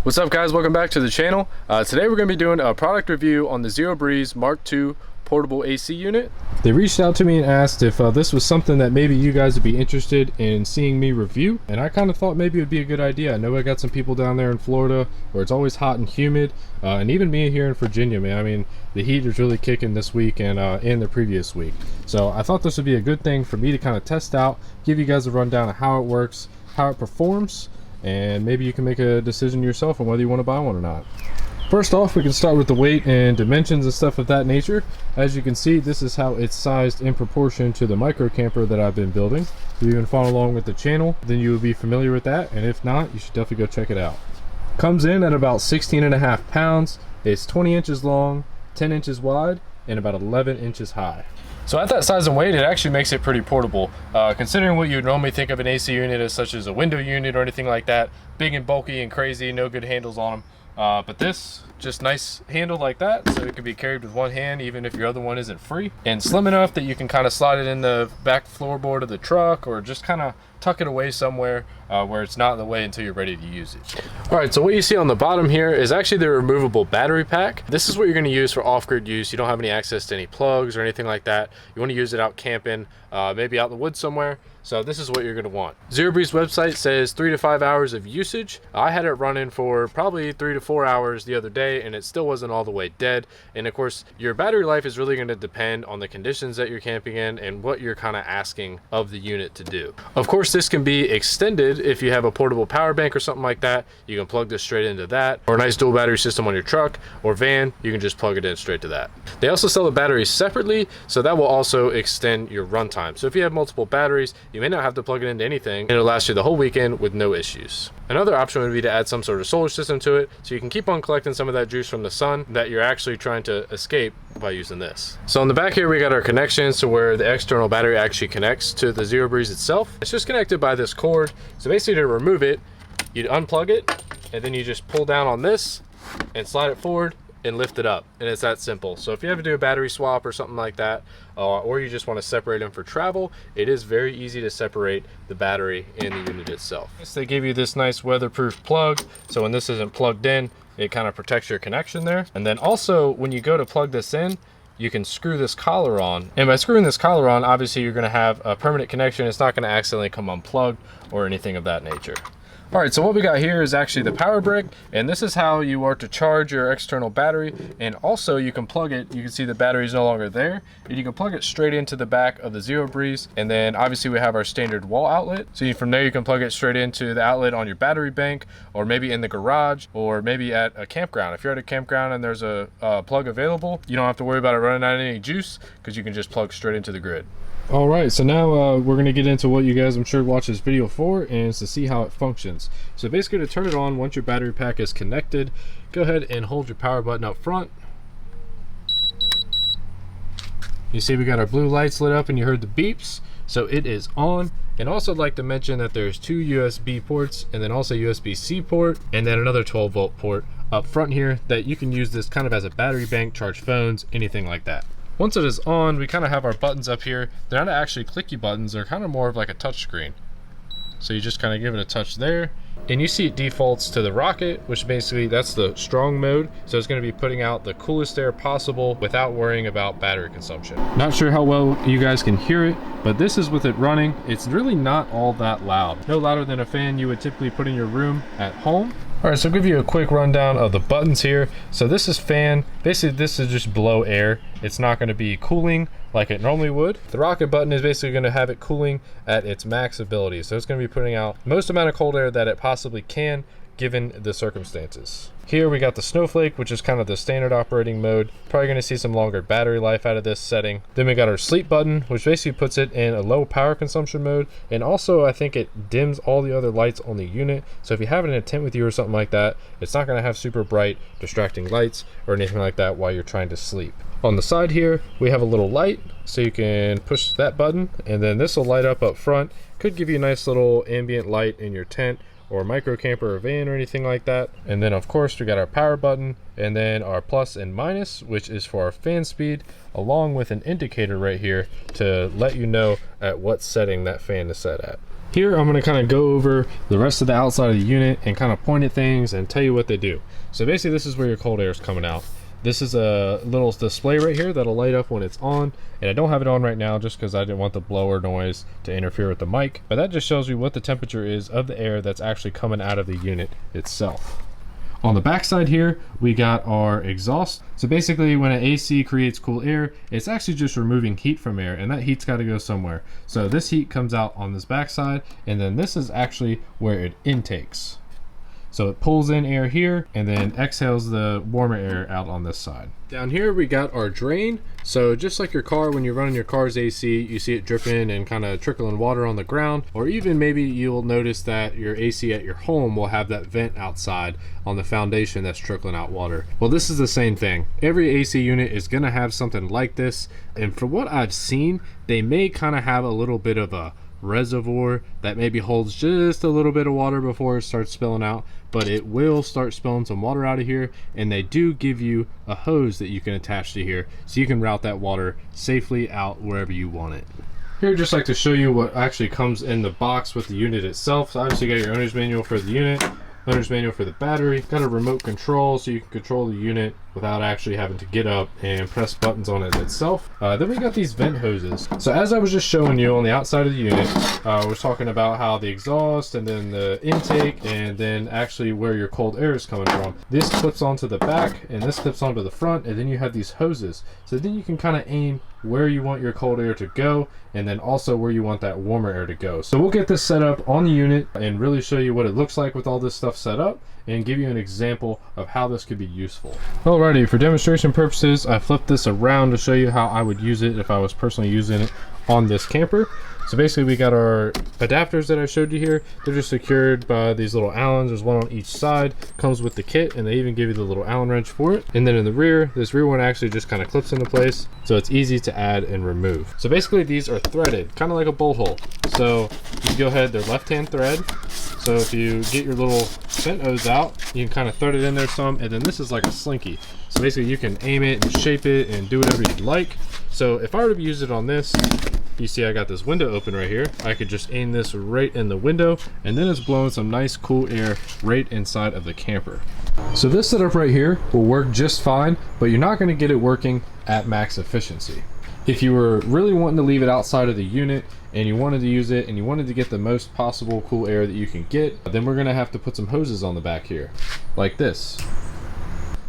What's up guys, welcome back to the channel. Today we're going to be doing a product review on the Zero Breeze Mark II portable AC unit. They reached out to me and asked if this was something that maybe you guys would be interested in seeing me review, and I kind of thought maybe it would be a good idea. I know I got some people down there in Florida where it's always hot and humid, and even me here in Virginia, man. I mean, the heat is really kicking this week and in the previous week. So I thought this would be a good thing for me to kind of test out, give you guys a rundown of how it works, how it performs, and maybe you can make a decision yourself on whether you want to buy one or not. First off, we can start with the weight and dimensions and stuff of that nature. As you can see, this is how it's sized in proportion to the micro camper that I've been building. If you've been following along with the channel, then you will be familiar with that, and if not, you should definitely go check it out. Comes in at about 16.5 pounds. It's 20 inches long, 10 inches wide, and about 11 inches high. So at that size and weight, it actually makes it pretty portable. Considering what you would normally think of an AC unit as such as a window unit or anything like that, big and bulky and crazy, no good handles on them. But this, just nice handle like that, so it can be carried with one hand even if your other one isn't free. And slim enough that you can kind of slide it in the back floorboard of the truck, or just kind of tuck it away somewhere where it's not in the way until you're ready to use it. All right, so what you see on the bottom here is actually the removable battery pack. This is what you're gonna use for off-grid use. You don't have any access to any plugs or anything like that. You wanna use it out camping, maybe out in the woods somewhere. So this is what you're gonna want. Zero Breeze website says 3 to 5 hours of usage. I had it running for probably 3 to 4 hours the other day, and it still wasn't all the way dead. And of course, your battery life is really gonna depend on the conditions that you're camping in and what you're kind of asking of the unit to do. Of course, this can be extended if you have a portable power bank or something like that. You can plug this straight into that, or a nice dual battery system on your truck or van. You can just plug it in straight to that. They also sell the batteries separately, so that will also extend your runtime. So if you have multiple batteries, you may not have to plug it into anything, and it'll last you the whole weekend with no issues. Another option would be to add some sort of solar system to it, so you can keep on collecting some of that juice from the sun that you're actually trying to escape by using this. So on the back here, we got our connections to where the external battery actually connects to the Zero Breeze itself. It's just connected by this cord. So basically, to remove it, you'd unplug it, and then you just pull down on this and slide it forward and lift it up, and it's that simple. So if you have to do a battery swap or something like that, or you just want to separate them for travel, it is very easy to separate the battery and the unit itself. They give you this nice weatherproof plug, so when this isn't plugged in, it kind of protects your connection there. And then also, when you go to plug this in, you can screw this collar on, and by screwing this collar on, obviously you're going to have a permanent connection. It's not going to accidentally come unplugged or anything of that nature. All right, so what we got here is actually the power brick, and this is how you are to charge your external battery. And also you can plug it, you can see the battery is no longer there, and you can plug it straight into the back of the Zero Breeze. And then obviously we have our standard wall outlet, so from there you can plug it straight into the outlet on your battery bank, or maybe in the garage, or maybe at a campground. If you're at a campground and there's a plug available, you don't have to worry about it running out of any juice, because you can just plug straight into the grid. All right, so now we're gonna get into what you guys, I'm sure, watch this video for, and it's to see how it functions. So basically, to turn it on, once your battery pack is connected, go ahead and hold your power button up front. You see we got our blue lights lit up and you heard the beeps, so it is on. And also I'd like to mention that there's 2 USB ports, and then also USB-C port, and then another 12-volt port up front here that you can use this kind of as a battery bank, charge phones, anything like that. Once it is on, we kind of have our buttons up here. They're not actually clicky buttons, they're kind of more of like a touch screen. So you just kind of give it a touch there, and you see it defaults to the rocket, which basically that's the strong mode. So it's going to be putting out the coolest air possible without worrying about battery consumption. Not sure how well you guys can hear it, but this is with it running. It's really not all that loud. No louder than a fan you would typically put in your room at home. All right, so I'll give you a quick rundown of the buttons here. So this is fan. Basically, this is just blow air. It's not going to be cooling like it normally would. The rocket button is basically going to have it cooling at its max ability. So it's going to be putting out the most amount of cold air that it possibly can, given the circumstances. Here we got the snowflake, which is kind of the standard operating mode. Probably going to see some longer battery life out of this setting. Then we got our sleep button, which basically puts it in a low power consumption mode. And also I think it dims all the other lights on the unit. So if you have it in a tent with you or something like that, it's not going to have super bright distracting lights or anything like that while you're trying to sleep. On the side here, we have a little light, so you can push that button, and then this will light up front. Could give you a nice little ambient light in your tent or micro camper or van or anything like that. And then of course we got our power button, and then our plus and minus, which is for our fan speed, along with an indicator right here to let you know at what setting that fan is set at. Here I'm going to kind of go over the rest of the outside of the unit and kind of point at things and tell you what they do. So basically this is where your cold air is coming out. This is a little display right here that'll light up when it's on, and I don't have it on right now just because I didn't want the blower noise to interfere with the mic, but that just shows you what the temperature is of the air that's actually coming out of the unit itself. On the back side here, we got our exhaust. So basically when an AC creates cool air, it's actually just removing heat from air, and that heat's got to go somewhere. So this heat comes out on this back side, and then this is actually where it intakes. So it pulls in air here and then exhales the warmer air out on this side. Down here we got our drain. So just like your car, when you're running your car's AC, you see it dripping and kind of trickling water on the ground, or even maybe you'll notice that your AC at your home will have that vent outside on the foundation that's trickling out water. Well, this is the same thing. Every AC unit is gonna have something like this, and from what I've seen, they may kind of have a little bit of a reservoir that maybe holds just a little bit of water before it starts spilling out, but it will start spilling some water out of here, and they do give you a hose that you can attach to here so you can route that water safely out wherever you want it. Here, I'd just like to show you what actually comes in the box with the unit itself. So obviously you got your owner's manual for the unit, owner's manual for the battery, got a remote control so you can control the unit without actually having to get up and press buttons on it itself. Then we got these vent hoses. So as I was just showing you on the outside of the unit, we're talking about how the exhaust and then the intake and then actually where your cold air is coming from. This clips onto the back and this clips onto the front, and then you have these hoses. So then you can kind of aim where you want your cold air to go and then also where you want that warmer air to go. So we'll get this set up on the unit and really show you what it looks like with all this stuff set up and give you an example of how this could be useful. Alrighty, for demonstration purposes, I flipped this around to show you how I would use it if I was personally using it on this camper. So basically we got our adapters that I showed you here. They're just secured by these little Allens. There's one on each side, comes with the kit, and they even give you the little Allen wrench for it. And then in the rear, this rear one actually just kind of clips into place, so it's easy to add and remove. So basically these are threaded, kind of like a bolt hole. So you can go ahead, they're left-hand thread. So if you get your little vent hose out, you can kind of thread it in there some, and then this is like a slinky. So basically you can aim it and shape it and do whatever you'd like. So if I were to use it on this, you see I got this window open right here. I could just aim this right in the window, and then it's blowing some nice cool air right inside of the camper. So this setup right here will work just fine, but you're not going to get it working at max efficiency. If you were really wanting to leave it outside of the unit and you wanted to use it and you wanted to get the most possible cool air that you can get, then we're going to have to put some hoses on the back here, like this.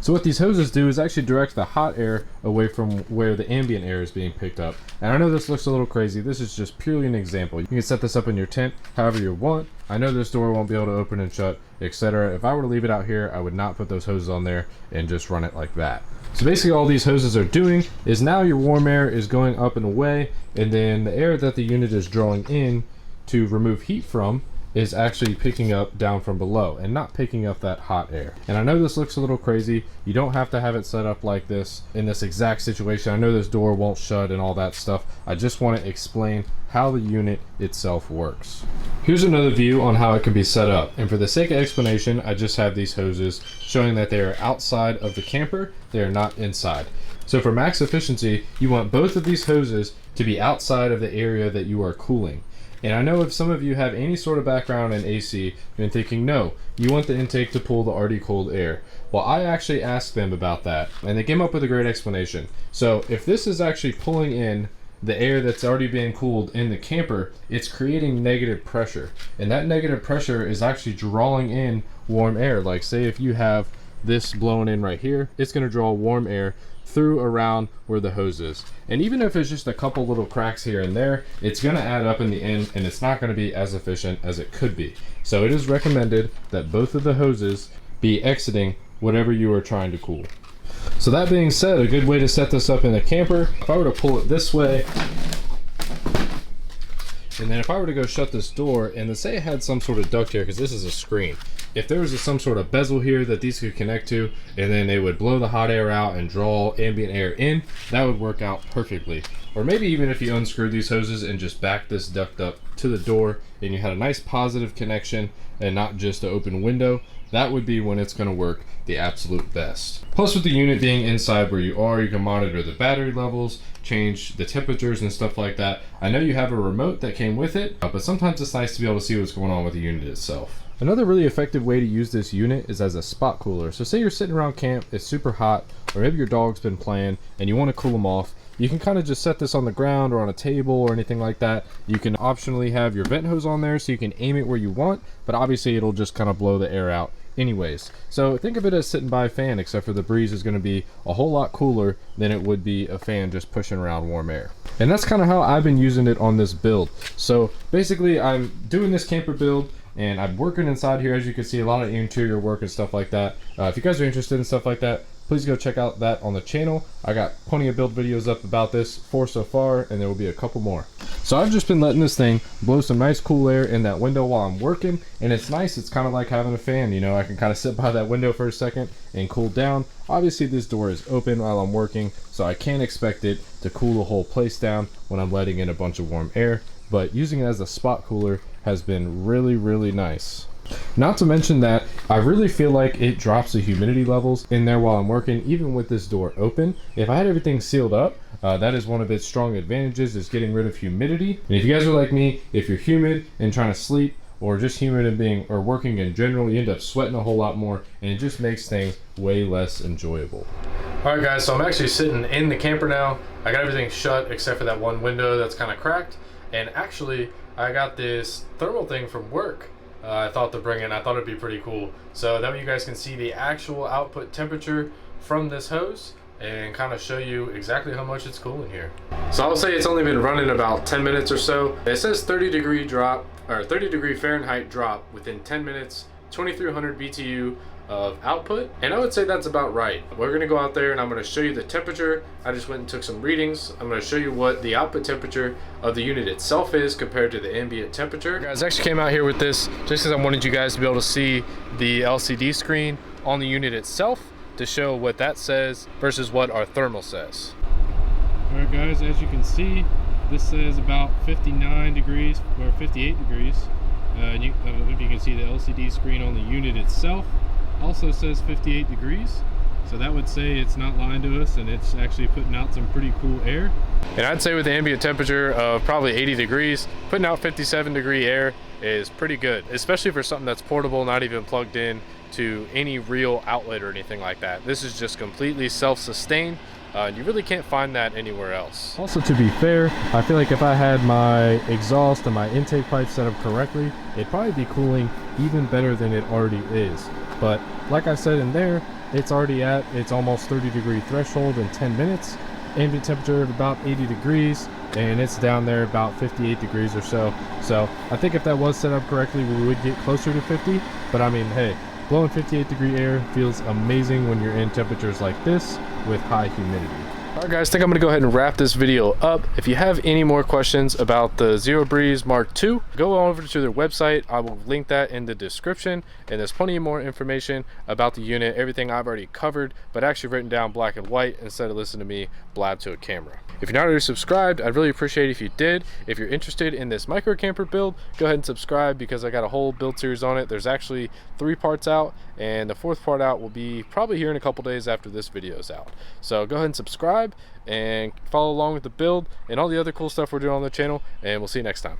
So what these hoses do is actually direct the hot air away from where the ambient air is being picked up. And I know this looks a little crazy. This is just purely an example. You can set this up in your tent however you want. I know this door won't be able to open and shut, etc. If I were to leave it out here, I would not put those hoses on there and just run it like that. So basically all these hoses are doing is now your warm air is going up and away, and then the air that the unit is drawing in to remove heat from is actually picking up down from below and not picking up that hot air. And I know this looks a little crazy. You don't have to have it set up like this in this exact situation. I know this door won't shut and all that stuff. I just want to explain how the unit itself works. Here's another view on how it can be set up. And for the sake of explanation, I just have these hoses showing that they are outside of the camper. They are not inside. So for max efficiency, you want both of these hoses to be outside of the area that you are cooling. And I know if some of you have any sort of background in AC, you've been thinking, no, you want the intake to pull the already cold air. Well, I actually asked them about that, and they came up with a great explanation. So if this is actually pulling in the air that's already being cooled in the camper, it's creating negative pressure. And that negative pressure is actually drawing in warm air. Like say if you have this blowing in right here, it's gonna draw warm air through around where the hose is. And even if it's just a couple little cracks here and there, it's gonna add up in the end, and it's not gonna be as efficient as it could be. So it is recommended that both of the hoses be exiting whatever you are trying to cool. So that being said, a good way to set this up in a camper, if I were to pull it this way, and then if I were to go shut this door, and let's say it had some sort of duct here, because this is a screen. If there was some sort of bezel here that these could connect to, and then they would blow the hot air out and draw ambient air in, that would work out perfectly. Or maybe even if you unscrewed these hoses and just backed this duct up to the door, and you had a nice positive connection and not just an open window, that would be when it's going to work the absolute best. Plus, with the unit being inside where you are, you can monitor the battery levels, change the temperatures and stuff like that. I know you have a remote that came with it, but sometimes it's nice to be able to see what's going on with the unit itself. Another really effective way to use this unit is as a spot cooler. So say you're sitting around camp, it's super hot, or maybe your dog's been playing and you want to cool them off. You can kind of just set this on the ground or on a table or anything like that. You can optionally have your vent hose on there so you can aim it where you want, but obviously it'll just kind of blow the air out anyways. So think of it as sitting by a fan, except for the breeze is going to be a whole lot cooler than it would be a fan just pushing around warm air. And that's kind of how I've been using it on this build. So basically I'm doing this camper build and I'm working inside here. As you can see, a lot of interior work and stuff like that. If you guys are interested in stuff like that, please go check out that on the channel. I got plenty of build videos up about this, 4 so far, and there will be a couple more. So I've just been letting this thing blow some nice cool air in that window while I'm working, and it's nice. It's kind of like having a fan, you know. I can kind of sit by that window for a second and cool down. Obviously this door is open while I'm working, so I can't expect it to cool the whole place down when I'm letting in a bunch of warm air, but using it as a spot cooler has been really, really nice. Not to mention that I really feel like it drops the humidity levels in there while I'm working, even with this door open. If I had everything sealed up, that is one of its strong advantages, is getting rid of humidity. And if you guys are like me, if you're humid and trying to sleep, or just humid and working in general, you end up sweating a whole lot more, and it just makes things way less enjoyable. All right guys, so I'm actually sitting in the camper now. I got everything shut except for that one window that's kind of cracked. And actually, I got this thermal thing from work. I thought to bring in. I thought it'd be pretty cool. So that way you guys can see the actual output temperature from this hose and kind of show you exactly how much it's cooling here. So I'll say it's only been running about 10 minutes or so. It says 30-degree drop, or 30-degree Fahrenheit drop within 10 minutes, 2300 BTU of output, and I would say that's about right. We're gonna go out there and I'm gonna show you the temperature. I just went and took some readings. I'm gonna show you what the output temperature of the unit itself is compared to the ambient temperature. Guys, I actually came out here with this just because I wanted you guys to be able to see the LCD screen on the unit itself to show what that says versus what our thermal says. All right guys, as you can see, this says about 59 degrees or 58 degrees. I don't know if you can see the LCD screen on the unit itself also says 58 degrees, so that would say it's not lying to us and it's actually putting out some pretty cool air. And I'd say with the ambient temperature of probably 80 degrees, putting out 57-degree air is pretty good, especially for something that's portable, not even plugged in to any real outlet or anything like that. This is just completely self-sustained. You really can't find that anywhere else. Also, to be fair, I feel like if I had my exhaust and my intake pipe set up correctly, it'd probably be cooling even better than it already is. But like I said in there, it's already at its almost 30-degree threshold in 10 minutes. Ambient temperature of about 80 degrees, and it's down there about 58 degrees or so. So I think if that was set up correctly, we would get closer to 50. But I mean, hey, blowing 58-degree air feels amazing when you're in temperatures like this with high humidity. All right guys, I think I'm gonna go ahead and wrap this video up. If you have any more questions about the Zero Breeze Mark II, go on over to their website. I will link that in the description, and there's plenty more information about the unit, everything I've already covered, but actually written down black and white instead of listening to me blab to a camera. If you're not already subscribed, I'd really appreciate it if you did. If you're interested in this micro camper build, go ahead and subscribe because I got a whole build series on it. There's actually 3 parts out, and the 4th part out will be probably here in a couple days after this video is out. So go ahead and subscribe and follow along with the build and all the other cool stuff we're doing on the channel, and we'll see you next time.